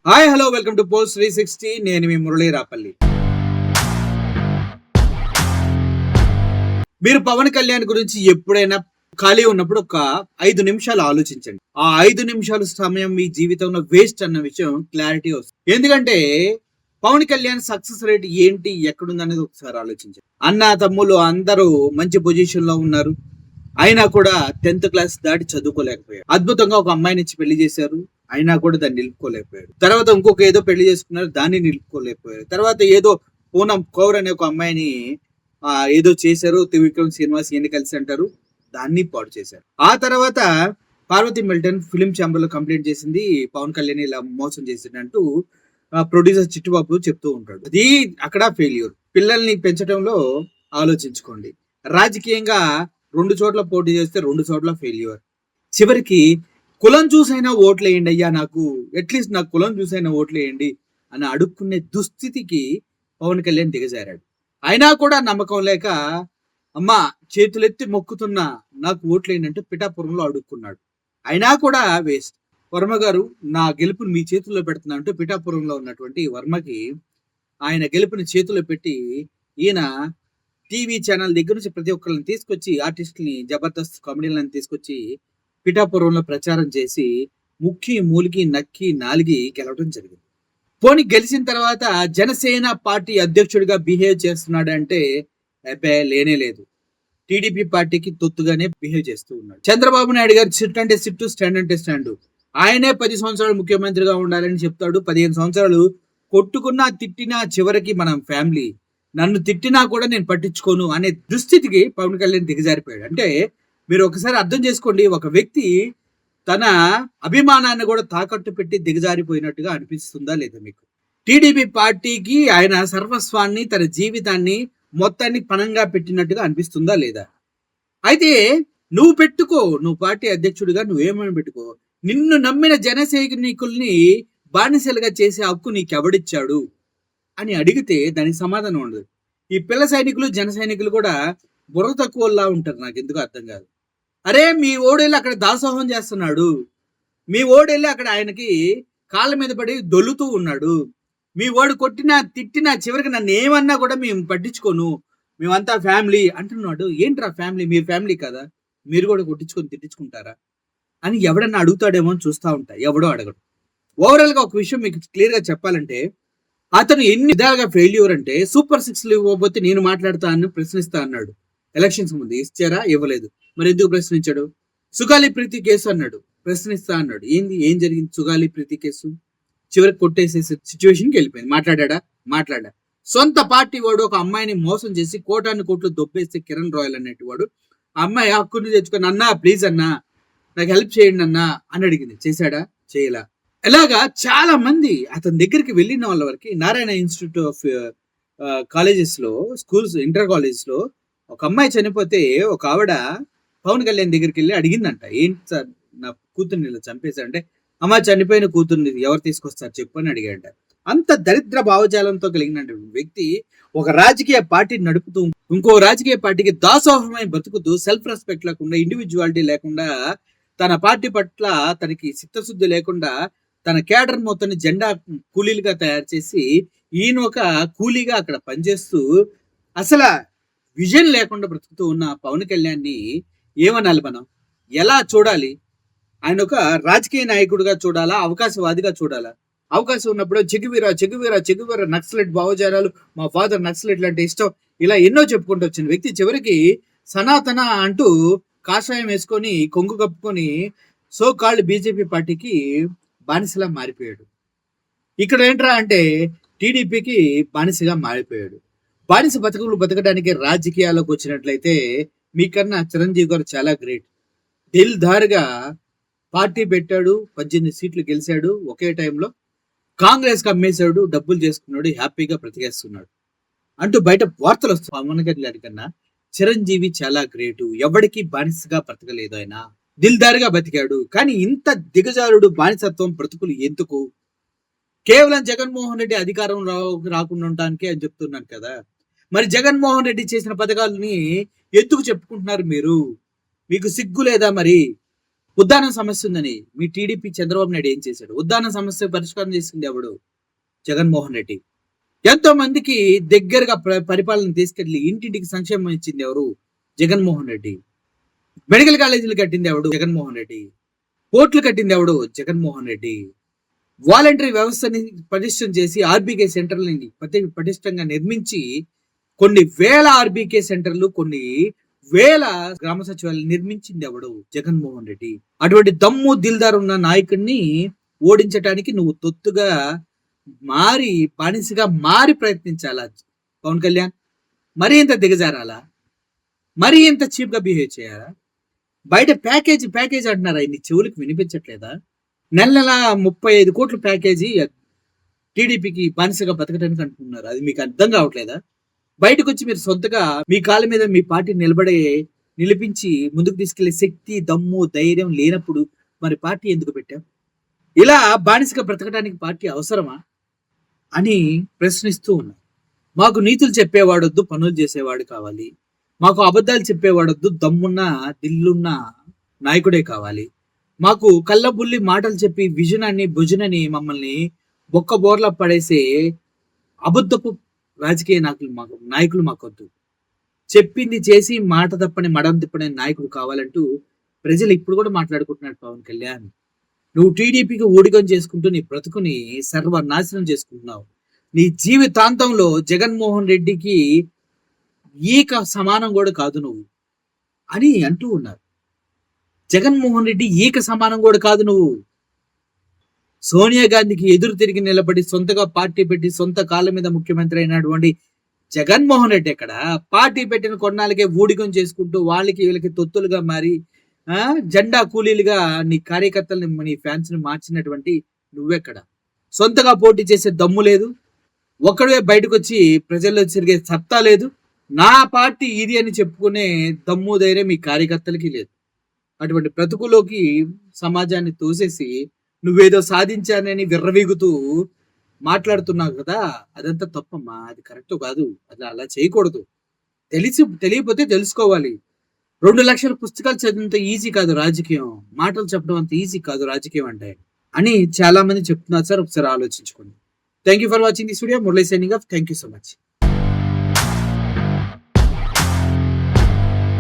Hi hello welcome to post 360. నేను మీ మురళీ రాపల్లి. మీరు పవన్ కళ్యాణ్ గురించి ఎప్పుడైనా ఖాళీ ఉన్నప్పుడు ఒక 5 నిమిషాలు ఆలోచించండి. ఆ 5 నిమిషాల సమయం మీ జీవితంలో వేస్ట్ అన్న విషయం క్లారిటీ వస్తుంది. ఎందుకంటే పవన్ కళ్యాణ్ సక్సెస్ రేట్ ఏంటి, ఎక్కడుంది అనేది ఒకసారి ఆలోచించండి. అన్న తమ్ముళ్ళు అందరూ మంచి పొజిషన్ లో ఉన్నారు. అయినా కూడా 10th క్లాస్ దాటి చదువుకోలేకపోయారు. అద్భుతంగా ఒక అమ్మాయిని ఇచ్చి పెళ్లి చేశారు. అయినా కూడా దాన్ని నిలుపుకోలేకపోయారు. తర్వాత ఇంకొక ఏదో పెళ్లి చేసుకున్నారు, దాన్ని నిలుపుకోలేకపోయారు. తర్వాత ఏదో పూనం కౌర్ అనే ఒక అమ్మాయిని ఏదో చేశారు. త్రివిక్రమ్ శ్రీనివాస్ ఎన్ని కలిసి అంటారు, దాన్ని పాడు చేశారు. ఆ తర్వాత పార్వతి మిల్టన్ ఫిలిం ఛాంబర్ లో కంప్లైంట్ చేసింది, పవన్ కళ్యాణ్ ఇలా మోసం చేసిందంటూ ప్రొడ్యూసర్ చిట్టుబాబు చెప్తూ ఉంటాడు. అది అక్కడ ఫెయిల్యూర్. పిల్లల్ని పెంచడంలో ఆలోచించుకోండి. రాజకీయంగా 2 చోట్ల పోటీ చేస్తే 2 చోట్ల ఫెయిల్యూర్. చివరికి కులం చూసైనా ఓట్లు వేయండి అయ్యా, నాకు అట్లీస్ట్ నాకు కులం చూసైనా ఓట్లు వేయండి అని అడుక్కునే దుస్థితికి పవన్ కళ్యాణ్ దిగజారాడు. అయినా కూడా నమ్మకం లేక అమ్మా చేతులెత్తి మొక్కుతున్నా నాకు ఓట్లు వేయండి అంటే పిఠాపురంలో అడుక్కున్నాడు. అయినా కూడా వేస్ట్. వర్మ గారు నా గెలుపుని మీ చేతుల్లో పెడుతున్నా అంటూ పిఠాపురంలో ఉన్నటువంటి వర్మకి ఆయన గెలుపుని చేతుల్లో పెట్టి ఈయన టీవీ ఛానల్ దగ్గర నుంచి ప్రతి ఒక్కరిని తీసుకొచ్చి ఆర్టిస్టుల్ని జబర్దస్త్ కామెడీలను తీసుకొచ్చి పిఠాపురంలో ప్రచారం చేసి ముక్కి మూలికి నక్కి నాలిగి గెలవడం జరిగింది. పోనీ గెలిచిన తర్వాత జనసేన పార్టీ అధ్యక్షుడిగా బిహేవ్ చేస్తున్నాడు అంటే అబ్బే లేనే లేదు. టీడీపీ పార్టీకి తొత్తుగానే బిహేవ్ చేస్తూ ఉన్నాడు. చంద్రబాబు నాయుడు గారు సిట్ అంటే సిట్టు, స్టాండ్ అంటే స్టాండ్. ఆయనే 10 సంవత్సరాలు ముఖ్యమంత్రిగా ఉండాలని చెప్తాడు. 15 సంవత్సరాలు కొట్టుకున్నా తిట్టినా చివరికి మనం ఫ్యామిలీ, నన్ను తిట్టినా కూడా నేను పట్టించుకోను అనే దుస్థితికి పవన్ కళ్యాణ్ దిగజారిపోయాడు. అంటే మీరు ఒకసారి అర్థం చేసుకోండి, ఒక వ్యక్తి తన అభిమానాన్ని కూడా తాకట్టు పెట్టి దిగజారిపోయినట్టుగా అనిపిస్తుందా లేదా మీకు? టీడీపీ పార్టీకి ఆయన సర్వస్వాన్ని, తన జీవితాన్ని మొత్తాన్ని పణంగా పెట్టినట్టుగా అనిపిస్తుందా లేదా? అయితే నువ్వు పెట్టుకో, నువ్వు పార్టీ అధ్యక్షుడిగా నువ్వేమని పెట్టుకో, నిన్ను నమ్మిన జన సైనికుల్ని బానిసలుగా చేసే హక్కు నీకెవడిచ్చాడు అని అడిగితే దానికి సమాధానం ఉండదు. ఈ పిల్ల సైనికులు, జన సైనికులు కూడా బుర్ర తక్కువలా ఉంటారు. నాకు ఎందుకు అర్థం కాదు. అరే మీ ఓడెళ్ళి అక్కడ దాసోహం చేస్తున్నాడు, మీ ఓడెళ్ళి అక్కడ ఆయనకి కాళ్ళ మీద పడి దొల్లుతూ ఉన్నాడు, మీ ఓడు కొట్టినా తిట్టినా చివరికి నన్ను ఏమన్నా కూడా మేము పట్టించుకోను, మేమంతా ఫ్యామిలీ అంటున్నాడు. ఏంట్రా ఫ్యామిలీ? మీరు ఫ్యామిలీ కదా, మీరు కూడా కొట్టించుకొని తిట్టించుకుంటారా అని ఎవడన్నా అడుగుతాడేమో అని చూస్తూ ఉంటా. ఎవడో అడగడు. ఓవరాల్ గా ఒక విషయం మీకు క్లియర్ గా చెప్పాలంటే, అతను ఎన్ని విధాలుగా ఫెయిల్యూర్ అంటే సూపర్ 6లు ఇవ్వబోతే నేను మాట్లాడతా అని ప్రశ్నిస్తా అన్నాడు. ఎలక్షన్స్ ముందు ఇచ్చారా? ఇవ్వలేదు. మరి ఎందుకు ప్రశ్నించాడు? సుగాలి ప్రీతి కేసు అన్నాడు, ప్రశ్నిస్తా అన్నాడు. ఏం జరిగింది సుగాలి ప్రీతి కేసు? చివరికి కొట్టేసే సిచ్యువేషన్కి వెళ్ళిపోయింది. మాట్లాడా. సొంత పార్టీ వాడు ఒక అమ్మాయిని మోసం చేసి కోటాను కోట్లు దొబ్బేస్తే కిరణ్ రాయల్ అనేటి వాడు ఆ అమ్మాయి హక్కుని తెచ్చుకొని అన్నా ప్లీజ్ అన్నా నాకు హెల్ప్ చేయండి అన్నా అని అడిగింది. చేశాడా? చేయలా. ఇలాగా చాలా మంది అతని దగ్గరికి వెళ్ళిన వాళ్ళ వరకు నారాయణ ఇన్స్టిట్యూట్ ఆఫ్ కాలేజెస్ లో, స్కూల్స్, ఇంటర్ కాలేజెస్ లో ఒక అమ్మాయి చనిపోతే ఒక ఆవిడ పవన్ కళ్యాణ్ దగ్గరికి వెళ్ళి అడిగిందంట, ఏంటి సార్ నా కూతుర్ని ఇలా చంపేశారంటే, అమ్మ చనిపోయిన కూతుర్ని ఎవరు తీసుకొస్తారు చెప్పు అని అడిగాడంట. అంత దరిద్ర భావజాలంతో కలిగిన వ్యక్తి ఒక రాజకీయ పార్టీని నడుపుతూ ఇంకో రాజకీయ పార్టీకి దాసోహమై బతుకుతూ సెల్ఫ్ రెస్పెక్ట్ లేకుండా, ఇండివిజువాలిటీ లేకుండా, తన పార్టీ పట్ల తనకి చిత్తశుద్ధి లేకుండా తన కేడర్ మొత్తాన్ని జెండా కూలీలుగా తయారు చేసి ఈయన ఒక కూలీగా అక్కడ పనిచేస్తూ అసలు విజన్ లేకుండా బ్రతుకుతూ ఉన్న పవన్ కళ్యాణ్ని ఏమనాలి మనం? ఎలా చూడాలి? ఆయన ఒక రాజకీయ నాయకుడిగా చూడాలా, అవకాశవాదిగా చూడాలా? అవకాశం ఉన్నప్పుడు చెగువీర నక్సలెట్ భావజాలాలు, మా ఫాదర్ నక్సలెట్ అంటే ఇష్టం, ఇలా ఎన్నో చెప్పుకుంటూ వచ్చిన వ్యక్తి చివరికి సనాతన అంటూ కాషాయం వేసుకొని కొంగు కప్పుకొని సో కాల్డ్ బీజేపీ పార్టీకి బానిసలా మారిపోయాడు. ఇక్కడ ఏంట్రా అంటే టీడీపీకి బానిసగా మారిపోయాడు. బానిస బతుకులు బతకడానికి రాజకీయాల్లోకి వచ్చినట్లయితే మీకన్నా చిరంజీవి గారు చాలా గ్రేట్. దిల్ దారుగా పార్టీ పెట్టాడు, 18 సీట్లు గెలిచాడు ఒకే టైంలో, కాంగ్రెస్ కి అమ్మేశాడు, డబ్బులు చేసుకున్నాడు, హ్యాపీగా బ్రతికేస్తున్నాడు అంటూ బయట వార్తలు వస్తాయి. పవన్ కళ్యాణ్ కన్నా చిరంజీవి చాలా గ్రేటు, ఎవరికి బానిసగా బ్రతకలేదు, ఆయన దిల్ దారుగా బతికాడు. కానీ ఇంత దిగజారుడు బానిసత్వం బ్రతుకులు ఎందుకు? కేవలం జగన్మోహన్ రెడ్డి అధికారం రాకుండా ఉండటానికే అని చెప్తున్నాను కదా. మరి జగన్మోహన్ రెడ్డి చేసిన పథకాలని ఎందుకు చెప్పుకుంటున్నారు మీరు? మీకు సిగ్గు లేదా? మరి ఉద్దానం సమస్య ఉందని మీ టీడీపీ చంద్రబాబు నాయుడు ఏం చేశాడు? ఉద్దానం సమస్య పరిష్కారం చేసింది ఎవడు? జగన్మోహన్ రెడ్డి. ఎంతో మందికి దగ్గరగా పరిపాలన తీసుకెళ్లి ఇంటింటికి సంక్షేమం ఇచ్చింది ఎవరు? జగన్మోహన్ రెడ్డి. మెడికల్ కాలేజీలు కట్టింది ఎవడు? జగన్మోహన్ రెడ్డి. కోర్టులు కట్టింది ఎవడు? జగన్మోహన్ రెడ్డి. వాలంటరీ వ్యవస్థని పటిష్టం చేసి ఆర్బీకే సెంటర్లని పటిష్టంగా నిర్మించి కొన్ని వేల ఆర్బీకే సెంటర్లు, కొన్ని వేల గ్రామ సచివాలయాలు నిర్మించింది ఎవడు? జగన్మోహన్ రెడ్డి. అటువంటి దమ్ము దిల్దార్ ఉన్న నాయకుడిని ఓడించడానికి నువ్వు తొత్తుగా మారి బానిసగా మారి ప్రయత్నించాలా పవన్ కళ్యాణ్? మరీ ఇంత దిగజారాలా? మరీ ఇంత చీప్ గా బిహేవ్ చేయాలా? బయట ప్యాకేజీ అంటున్నారా? నీ చెవులకు వినిపించట్లేదా? నెల 35 కోట్ల ప్యాకేజీ టీడీపీకి బానిసగా బతకడానికి అంటున్నారు. అది మీకు అర్థం కావట్లేదా? బయటకు వచ్చి మీరు సొంతగా మీ కాళ్ళ మీద మీ పార్టీ నిలిపించి ముందుకు తీసుకెళ్లే శక్తి, దమ్ము, ధైర్యం లేనప్పుడు మరి పార్టీ ఎందుకు పెట్టాం? ఇలా బానిసగా బ్రతకడానికి పార్టీ అవసరమా అని ప్రశ్నిస్తూ ఉన్నారు. మాకు నీతులు చెప్పేవాడొద్దు, పనులు చేసేవాడు కావాలి. మాకు అబద్ధాలు చెప్పేవాడొద్దు, దమ్మున్న దిల్లున్న నాయకుడే కావాలి. మాకు కళ్ళబుల్లి మాటలు చెప్పి భుజనని మమ్మల్ని బొక్క బోర్లా పడేసే అబద్ధపు రాజకీయ నాయకులు మాకొద్దు. చెప్పింది చేసి మాట తప్పని మడం తిప్పని నాయకుడు కావాలంటూ ప్రజలు ఇప్పుడు కూడా మాట్లాడుకుంటున్నాడు పవన్ కళ్యాణ్. నువ్వు టీడీపీకి ఊడిగం చేసుకుంటూ నీ బ్రతుకుని సర్వనాశనం చేసుకుంటున్నావు. నీ జీవితాంతంలో జగన్మోహన్ రెడ్డికి ఈక సమానం కూడా కాదు నువ్వు అని అంటూ ఉన్నారు. జగన్మోహన్ రెడ్డి ఈక సమానం కూడా కాదు నువ్వు. సోనియా గాంధీకి ఎదురు తిరిగి నిలబడి సొంతగా పార్టీ పెట్టి సొంత కాళ్ళ మీద ముఖ్యమంత్రి అయినటువంటి జగన్మోహన్ రెడ్డి ఎక్కడ? పార్టీ పెట్టిన కొన్నాళ్ళకే ఊడిగం చేసుకుంటూ వాళ్ళకి వీళ్ళకి తొత్తులుగా మారి జెండా కూలీలుగా నీ కార్యకర్తల్ని, నీ ఫ్యాన్స్ ని మార్చినటువంటి నువ్వెక్కడ? సొంతగా పోటీ చేసే దమ్ము లేదు. ఒక్కడే బయటకు వచ్చి ప్రజల్లో తిరిగే సత్తా లేదు. నా పార్టీ ఇది అని చెప్పుకునే దమ్ము ధైర్యం మీ కార్యకర్తలకి లేదు. అటువంటి బ్రతుకులోకి సమాజాన్ని తోసేసి నువ్వేదో సాధించానని విర్రవీగుతూ మాట్లాడుతున్నావు కదా, అదంతా తప్పమ్మా. అది కరెక్ట్ కాదు. అది అలా చేయకూడదు. తెలియకపోతే తెలుసుకోవాలి. 2 లక్షల పుస్తకాలు చదివినంత ఈజీ కాదు రాజకీయం. మాటలు చెప్పడం అంత ఈజీ కాదు రాజకీయం అంటే అని చాలా మంది చెప్తున్నారు సార్. ఒకసారి ఆలోచించుకోండి. Thank you for watching this video. Murali signing off. Thank you so much.